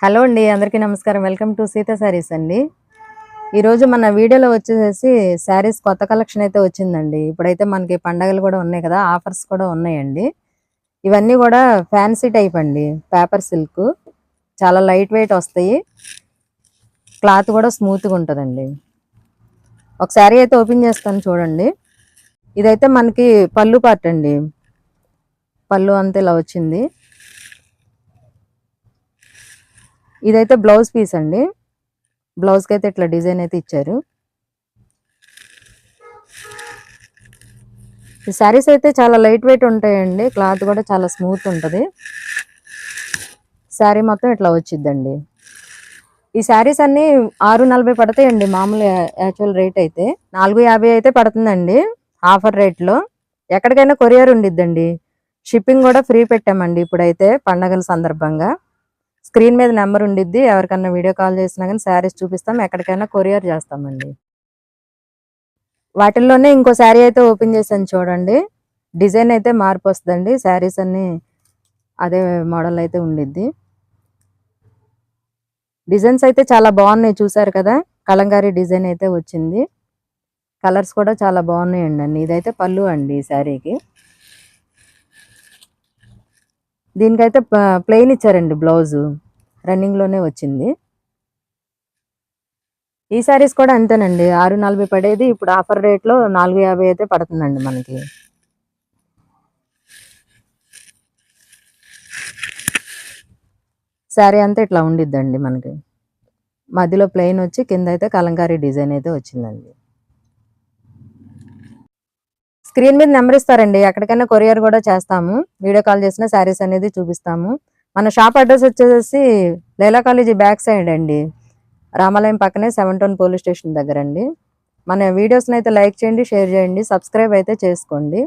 Hello అండి, అందరికీ నమస్కారం. వెల్కమ్ టు సీతా శారీస్ అండి. ఈరోజు మన వీడియోలో వచ్చేసి శారీస్ కొత్త కలెక్షన్ అయితే వచ్చిందండి. ఇప్పుడైతే మనకి పండగలు కూడా ఉన్నాయి కదా, ఆఫర్స్ కూడా ఉన్నాయండి. ఇవన్నీ కూడా ఫ్యాన్సీ టైప్ అండి, పేపర్ సిల్క్, చాలా లైట్ వెయిట్ వస్తాయి. క్లాత్ కూడా స్మూత్గా ఉంటుందండి. ఒక శారీ అయితే ఓపెన్ చేస్తాను చూడండి. ఇదైతే మనకి పళ్ళు పార్ట్ అండి, పళ్ళు అంతా ఇలా వచ్చింది. ఇదైతే బ్లౌజ్ పీస్ అండి, బ్లౌజ్కి అయితే ఇట్లా డిజైన్ అయితే ఇచ్చారు. ఈ శారీస్ అయితే చాలా లైట్ వెయిట్ ఉంటాయండి, క్లాత్ కూడా చాలా స్మూత్ ఉంటుంది. శారీ మొత్తం ఇట్లా వచ్చిద్దండి. ఈ శారీస్ అన్ని 640 పడతాయండి మామూలు యాక్చువల్ రేట్ అయితే. 450 అయితే పడుతుందండి ఆఫర్ రేట్లో. ఎక్కడికైనా కొరియర్ ఉండిద్దండి, షిప్పింగ్ కూడా ఫ్రీ పెట్టామండి ఇప్పుడైతే పండగల సందర్భంగా. స్క్రీన్ మీద నెంబర్ ఉండిద్ది, ఎవరికన్నా వీడియో కాల్ చేసినా కానీ శారీస్ చూపిస్తాం, ఎక్కడికైనా కొరియర్ చేస్తామండి. వాటిల్లోనే ఇంకో శారీ అయితే ఓపెన్ చేశాను చూడండి. డిజైన్ అయితే మార్పు వస్తుందండి, శారీస్ అన్ని అదే మోడల్ అయితే ఉండిద్ది. డిజైన్స్ అయితే చాలా బాగున్నాయి, చూసారు కదా. కలంకారీ డిజైన్ అయితే వచ్చింది, కలర్స్ కూడా చాలా బాగున్నాయండి అన్ని. ఇదైతే పళ్ళు అండి ఈ శారీకి. దీనికైతే ప్లెయిన్ ఇచ్చారండి, బ్లౌజు రన్నింగ్లోనే వచ్చింది. ఈ శారీస్ కూడా అంతేనండి, 640 పడేది ఇప్పుడు ఆఫర్ రేట్లో 450 అయితే పడుతుందండి మనకి. శారీ అంతా ఇట్లా ఉండిద్దండి మనకి, మధ్యలో ప్లెయిన్ వచ్చి కింద అయితే కలంకారీ డిజైన్ అయితే వచ్చిందండి. స్క్రీన్ మీద నెంబర్ ఇస్తారండి, ఎక్కడికైనా కొరియర్ కూడా చేస్తాము. వీడియో కాల్ చేసిన శారీస్ అనేది చూపిస్తాము. మన షాప్ అడ్రస్ వచ్చేసి లైలా కాలేజీ బ్యాక్ సైడ్ అండి, రామాలయం పక్కనే 7 టౌన్ పోలీస్ స్టేషన్ దగ్గర అండి. మన వీడియోస్ని అయితే లైక్ చేయండి, షేర్ చేయండి, సబ్స్క్రైబ్ అయితే చేసుకోండి.